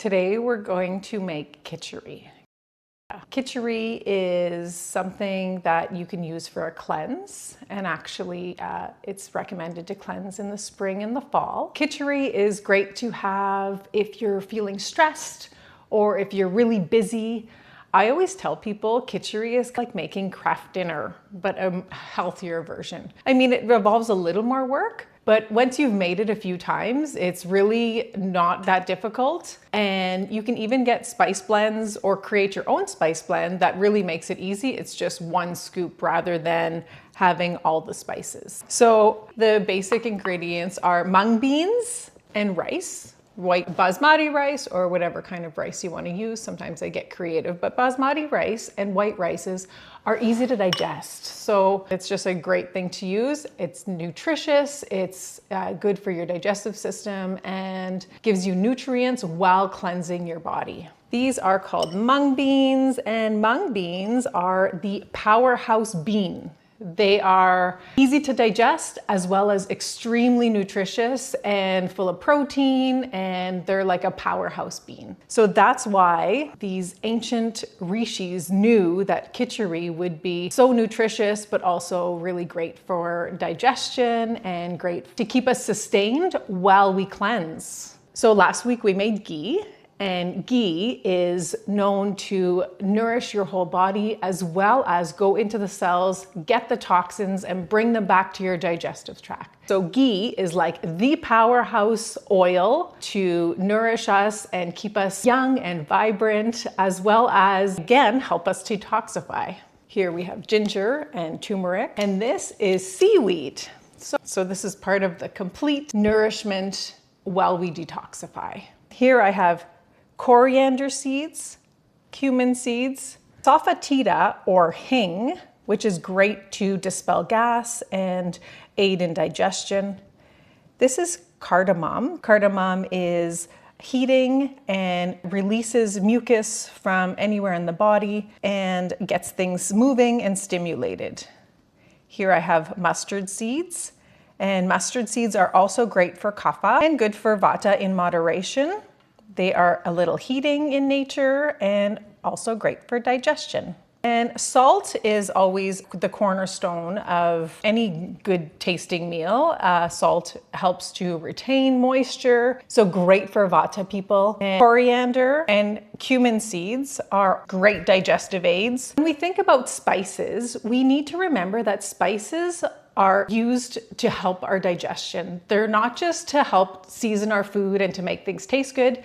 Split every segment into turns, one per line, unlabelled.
Today we're going to make kitchari. Kitchari is something that you can use for a cleanse, and actually it's recommended to cleanse in the spring and the fall. Kitchari is great to have if you're feeling stressed or if you're really busy. I always tell people kitchari is like making craft dinner, but a healthier version. I mean, it involves a little more work, but once you've made it a few times, it's really not that difficult. And you can even get spice blends or create your own spice blend that really makes it easy. It's just one scoop rather than having all the spices. So the basic ingredients are mung beans and rice. White basmati rice or whatever kind of rice you want to use. Sometimes I get creative, but basmati rice and white rices are easy to digest. So it's just a great thing to use. It's nutritious, it's good for your digestive system and gives you nutrients while cleansing your body. These are called mung beans, and mung beans are the powerhouse bean. They are easy to digest as well as extremely nutritious and full of protein, and they're like a powerhouse bean. So that's why these ancient rishis knew that kitchari would be so nutritious, but also really great for digestion and great to keep us sustained while we cleanse. So last week we made ghee. And ghee is known to nourish your whole body as well as go into the cells, get the toxins, and bring them back to your digestive tract. So ghee is like the powerhouse oil to nourish us and keep us young and vibrant, as well as, again, help us detoxify. Here we have ginger and turmeric, and this is seaweed. So this is part of the complete nourishment while we detoxify. Here I have coriander seeds, cumin seeds, safatida or hing, which is great to dispel gas and aid in digestion. This is cardamom. Cardamom is heating and releases mucus from anywhere in the body and gets things moving and stimulated. Here I have mustard seeds, and mustard seeds are also great for kapha and good for vata in moderation. They are a little heating in nature and also great for digestion. And salt is always the cornerstone of any good tasting meal. Salt helps to retain moisture, so great for vata people. And coriander and cumin seeds are great digestive aids. When we think about spices, we need to remember that spices are used to help our digestion. They're not just to help season our food and to make things taste good,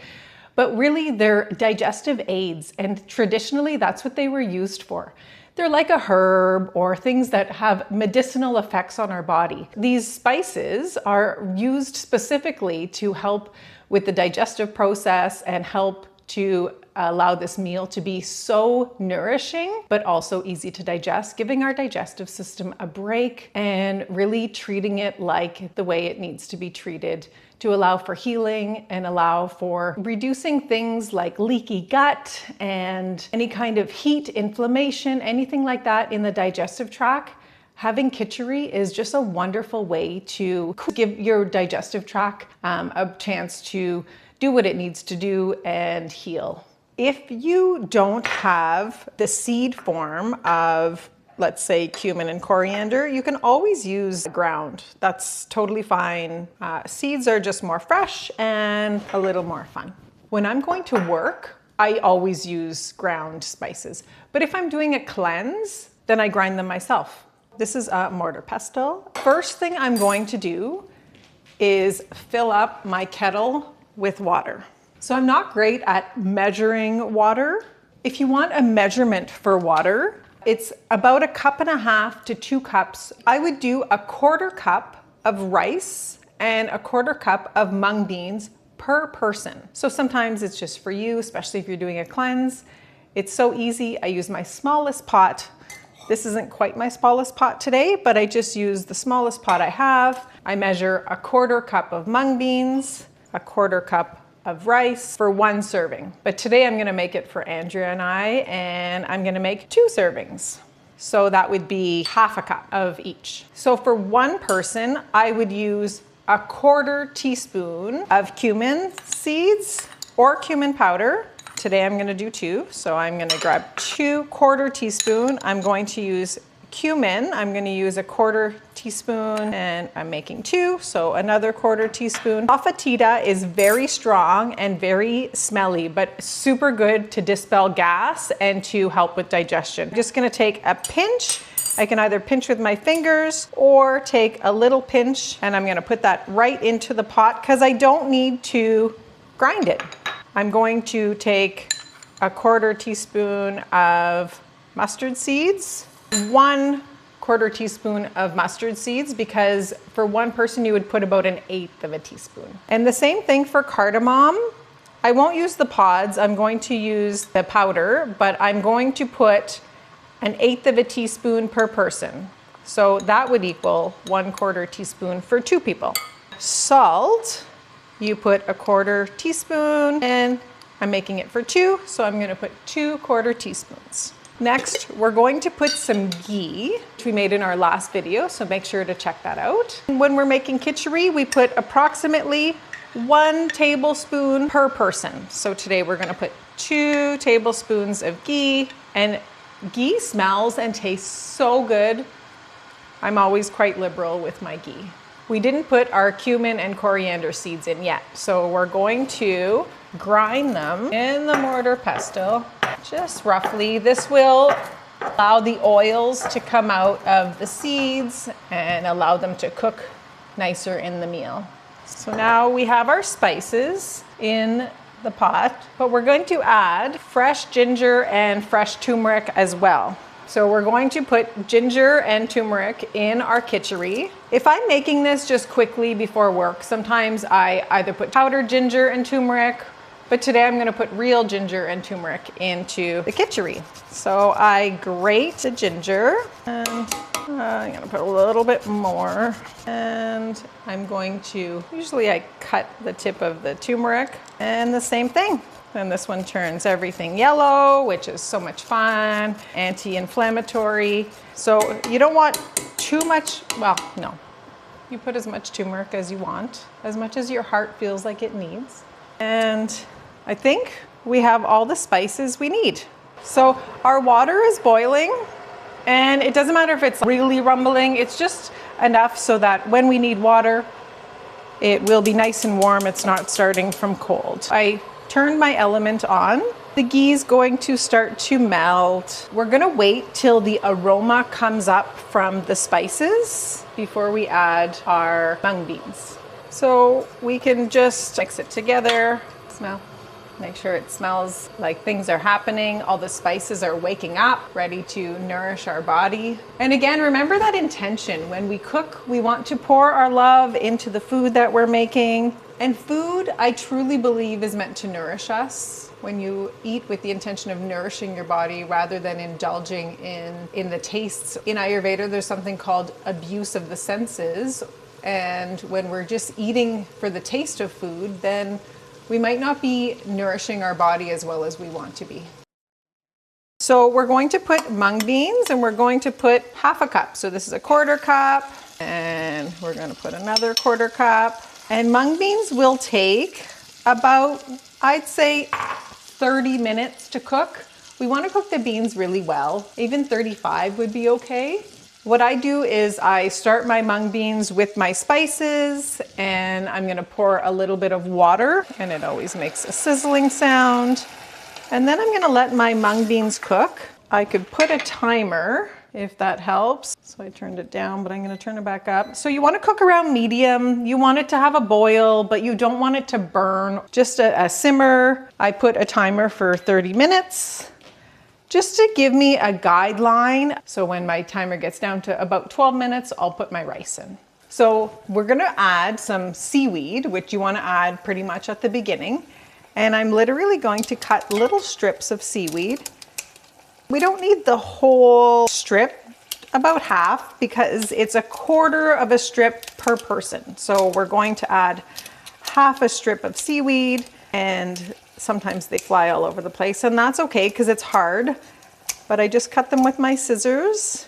but really they're digestive aids, and traditionally that's what they were used for. They're like a herb or things that have medicinal effects on our body. These spices are used specifically to help with the digestive process and help to allow this meal to be so nourishing, but also easy to digest, giving our digestive system a break and really treating it like the way it needs to be treated to allow for healing and allow for reducing things like leaky gut and any kind of heat, inflammation, anything like that in the digestive tract. Having kitchari is just a wonderful way to give your digestive tract a chance to do what it needs to do and heal. If you don't have the seed form of, let's say, cumin and coriander, you can always use ground. That's totally fine. Seeds are just more fresh and a little more fun. When I'm going to work, I always use ground spices. But if I'm doing a cleanse, then I grind them myself. This is a mortar pestle. First thing I'm going to do is fill up my kettle with water. So I'm not great at measuring water. If you want a measurement for water, it's about 1.5 cups to 2 cups. I would do 1/4 cup of rice and 1/4 cup of mung beans per person. So sometimes it's just for you, especially if you're doing a cleanse. It's so easy. I use my smallest pot. This isn't quite my smallest pot today, but I just use the smallest pot I have. I measure 1/4 cup of mung beans, 1/4 cup of rice for 1 serving. But today I'm gonna make it for Andrea and I'm gonna make 2 servings. So that would be 1/2 cup of each. So for 1 person, I would use 1/4 teaspoon of cumin seeds or cumin powder. Today I'm gonna do 2, so I'm gonna grab 2/4 teaspoon. I'm going to use cumin. I'm gonna use a 1/4 teaspoon, and I'm making 2, so another 1/4 teaspoon. Afatida is very strong and very smelly, but super good to dispel gas and to help with digestion. I'm just gonna take a pinch. I can either pinch with my fingers or take a little pinch, and I'm gonna put that right into the pot because I don't need to grind it. I'm going to take a 1/4 teaspoon of mustard seeds, 1/4 teaspoon of mustard seeds, because for one person you would put about 1/8 of a teaspoon. And the same thing for cardamom. I won't use the pods, I'm going to use the powder, but I'm going to put 1/8 of a teaspoon per person. So that would equal 1/4 teaspoon for 2 people. Salt, you put a 1/4 teaspoon, and I'm making it for 2, so I'm gonna put 2/4 teaspoons. Next, we're going to put some ghee, which we made in our last video, so make sure to check that out. When we're making kitchari, we put approximately 1 tablespoon per person. So today we're gonna put 2 tablespoons of ghee, and ghee smells and tastes so good. I'm always quite liberal with my ghee. We didn't put our cumin and coriander seeds in yet, so we're going to grind them in the mortar pestle, just roughly. This will allow the oils to come out of the seeds and allow them to cook nicer in the meal. So now we have our spices in the pot, but we're going to add fresh ginger and fresh turmeric as well. So we're going to put ginger and turmeric in our kitchari. If I'm making this just quickly before work, sometimes I either put powdered ginger and turmeric, but today I'm gonna put real ginger and turmeric into the kitchari. So I grate the ginger, and I'm gonna put a little bit more, and I'm going to, usually I cut the tip of the turmeric, and the same thing. And this one turns everything yellow, which is so much fun, anti-inflammatory. So you don't want too much, well, no. You put as much turmeric as you want, as much as your heart feels like it needs. And I think we have all the spices we need. So our water is boiling, and it doesn't matter if it's really rumbling, it's just enough so that when we need water, it will be nice and warm. It's not starting from cold. I turned my element on. The ghee is going to start to melt. We're gonna wait till the aroma comes up from the spices before we add our mung beans. So we can just mix it together. Smell. Make sure it smells like things are happening. All the spices are waking up, ready to nourish our body. And again, remember that intention. When we cook, we want to pour our love into the food that we're making. And food, I truly believe, is meant to nourish us. When you eat with the intention of nourishing your body rather than indulging in the tastes. In Ayurveda, there's something called abuse of the senses. And when we're just eating for the taste of food, then we might not be nourishing our body as well as we want to be. So we're going to put mung beans, and we're going to put 1/2 cup. So this is a 1/4 cup, and we're going to put another 1/4 cup. And mung beans will take about, I'd say, 30 minutes to cook. We want to cook the beans really well. Even 35 would be okay. What I do is I start my mung beans with my spices, and I'm gonna pour a little bit of water, and it always makes a sizzling sound. And then I'm gonna let my mung beans cook. I could put a timer if that helps. So I turned it down, but I'm gonna turn it back up. So you wanna cook around medium. You want it to have a boil, but you don't want it to burn. Just a simmer. I put a timer for 30 minutes. Just to give me a guideline. So when my timer gets down to about 12 minutes, I'll put my rice in. So we're gonna add some seaweed, which you wanna add pretty much at the beginning. And I'm literally going to cut little strips of seaweed. We don't need the whole strip, about half, because it's 1/4 of a strip per person. So we're going to add 1/2 a strip of seaweed, and sometimes they fly all over the place, and that's okay because it's hard, but I just cut them with my scissors.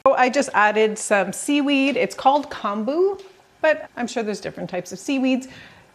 So I just added some seaweed. It's called kombu, but I'm sure there's different types of seaweeds.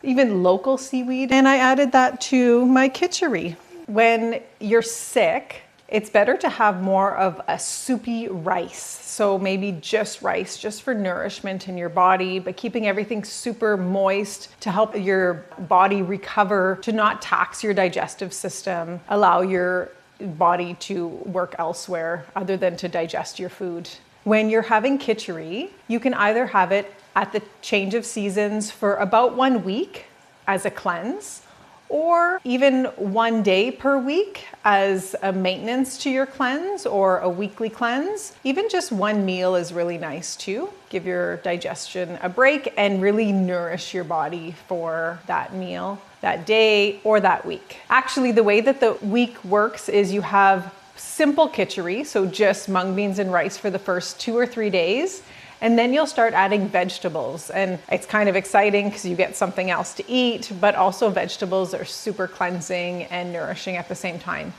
even local seaweed, and I added that to my kitchari. When you're sick, it's better to have more of a soupy rice. So maybe just rice, just for nourishment in your body, but keeping everything super moist to help your body recover, to not tax your digestive system, allow your body to work elsewhere other than to digest your food. When you're having kitchari, you can either have it at the change of seasons for about 1 week as a cleanse, or even 1 day per week as a maintenance to your cleanse or a weekly cleanse. Even just 1 meal is really nice too. Give your digestion a break and really nourish your body for that meal, that day, or that week. Actually, the way that the week works is you have simple kitchari, so just mung beans and rice for the first 2 or 3 days. And then you'll start adding vegetables, and it's kind of exciting because you get something else to eat, but also vegetables are super cleansing and nourishing at the same time.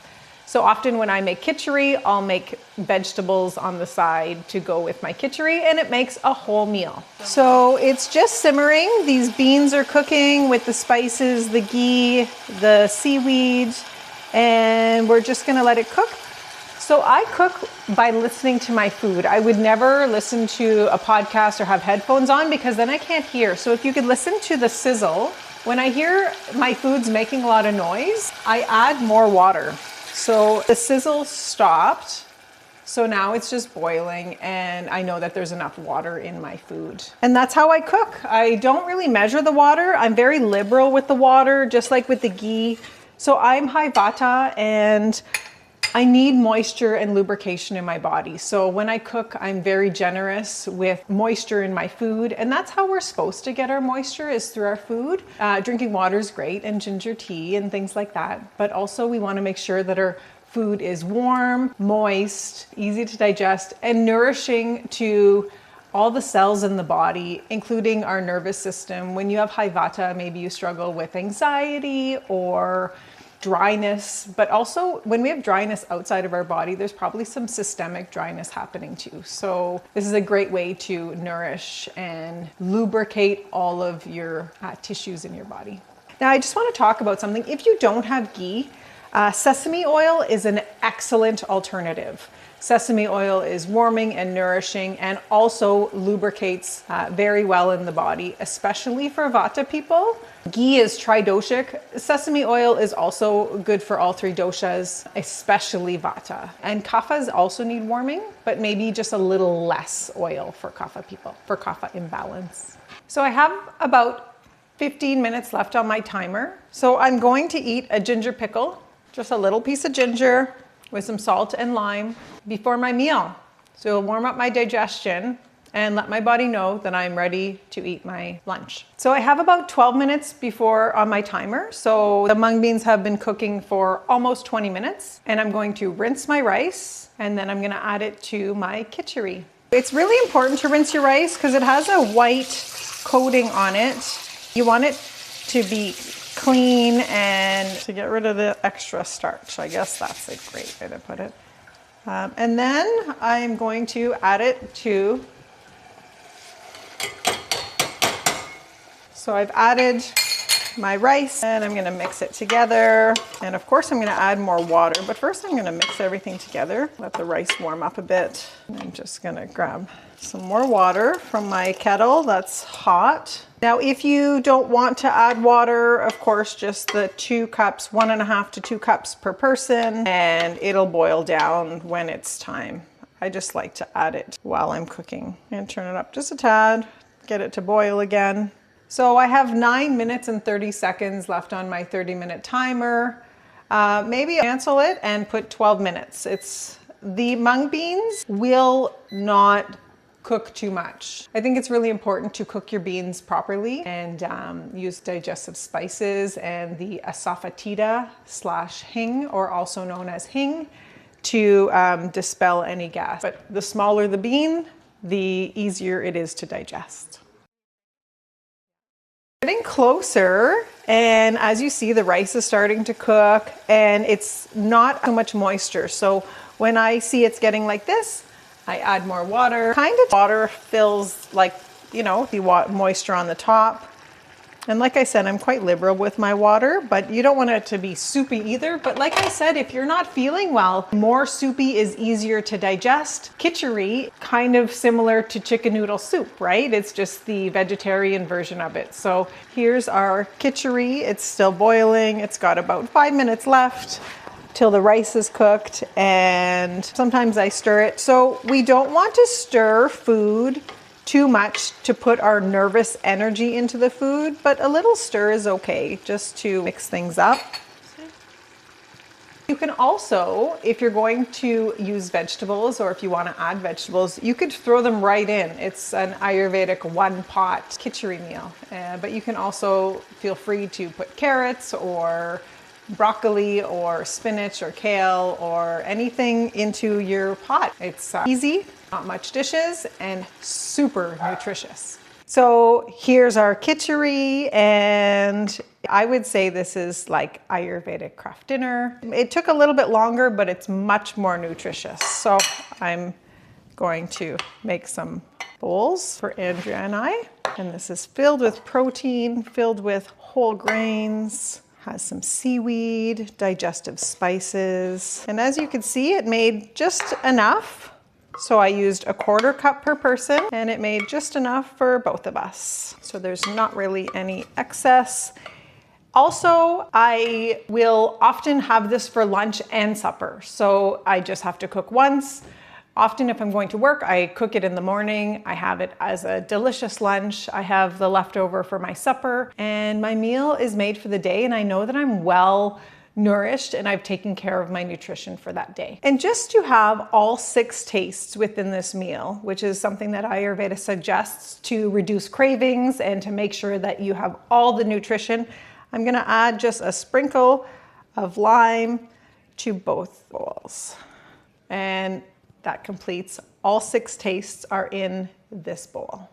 So often when I make kitchari, I'll make vegetables on the side to go with my kitchari, and it makes a whole meal. So it's just simmering. These beans are cooking with the spices, the ghee, the seaweed, and we're just gonna let it cook. So I cook by listening to my food. I would never listen to a podcast or have headphones on because then I can't hear. So if you could listen to the sizzle, when I hear my food's making a lot of noise, I add more water. So the sizzle stopped. So now it's just boiling and I know that there's enough water in my food. And that's how I cook. I don't really measure the water. I'm very liberal with the water, just like with the ghee. So I'm high vata and I need moisture and lubrication in my body. So when I cook, I'm very generous with moisture in my food. And that's how we're supposed to get our moisture, is through our food. Drinking water is great, and ginger tea and things like that. But also we want to make sure that our food is warm, moist, easy to digest, and nourishing to all the cells in the body, including our nervous system. When you have high vata, maybe you struggle with anxiety or dryness, but also when we have dryness outside of our body, there's probably some systemic dryness happening too. So this is a great way to nourish and lubricate all of your tissues in your body. Now I just want to talk about something. If you don't have ghee, sesame oil is an excellent alternative. Sesame oil is warming and nourishing and also lubricates very well in the body, especially for vata people. Ghee is tridoshic. Sesame oil is also good for all 3 doshas, especially vata. And kaphas also need warming, but maybe just a little less oil for kapha people, for kapha imbalance. So I have about 15 minutes left on my timer. So I'm going to eat a ginger pickle, just a little piece of ginger with some salt and lime before my meal. So it'll warm up my digestion and let my body know that I'm ready to eat my lunch. So I have about 12 minutes before on my timer. So the mung beans have been cooking for almost 20 minutes, and I'm going to rinse my rice, and then I'm gonna add it to my kitchari. It's really important to rinse your rice because it has a white coating on it. You want it to be clean and to get rid of the extra starch. I guess that's a great way to put it. And then I'm going to add it to, so I've added my rice and I'm gonna mix it together. And of course I'm gonna add more water, but first I'm gonna mix everything together. Let the rice warm up a bit. I'm just gonna grab some more water from my kettle that's hot. Now, if you don't want to add water, of course, just the 2 cups, 1.5 to 2 cups per person, and it'll boil down when it's time. I just like to add it while I'm cooking and turn it up just a tad, get it to boil again. So I have 9 minutes and 30 seconds left on my 30-minute timer. Maybe cancel it and put 12 minutes. The mung beans will not cook too much. I think it's really important to cook your beans properly and use digestive spices and the asafoetida / hing, or also known as hing, to dispel any gas. But the smaller the bean, the easier it is to digest. Getting closer, and as you see, the rice is starting to cook and it's not too much moisture. So when I see it's getting like this, I add more water. Kind of water fills, like, you know, the moisture on the top. And like I said, I'm quite liberal with my water, but you don't want it to be soupy either. But like I said, if you're not feeling well, more soupy is easier to digest. Kitchari, kind of similar to chicken noodle soup, right? It's just the vegetarian version of it. So here's our kitchari. It's still boiling. It's got about 5 minutes left till the rice is cooked, and sometimes I stir it. So we don't want to stir food too much to put our nervous energy into the food, but a little stir is okay just to mix things up. You can also, if you're going to use vegetables or if you want to add vegetables, you could throw them right in. It's an Ayurvedic one-pot kitchari meal, but you can also feel free to put carrots or broccoli or spinach or kale or anything into your pot. It's easy, not much dishes, and super nutritious. So here's our kitchari, and I would say this is like Ayurvedic craft dinner. It took a little bit longer, but it's much more nutritious. So I'm going to make some bowls for Andrea and I. And this is filled with protein, filled with whole grains, has some seaweed, digestive spices. And as you can see, it made just enough. So I used a 1/4 cup per person, and it made just enough for both of us. So there's not really any excess. Also, I will often have this for lunch and supper. So I just have to cook once. Often if I'm going to work, I cook it in the morning. I have it as a delicious lunch. I have the leftover for my supper, and my meal is made for the day, and I know that I'm well nourished and I've taken care of my nutrition for that day. And just to have all 6 tastes within this meal, which is something that Ayurveda suggests to reduce cravings and to make sure that you have all the nutrition, I'm gonna add just a sprinkle of lime to both bowls. And that completes all 6 tastes are in this bowl.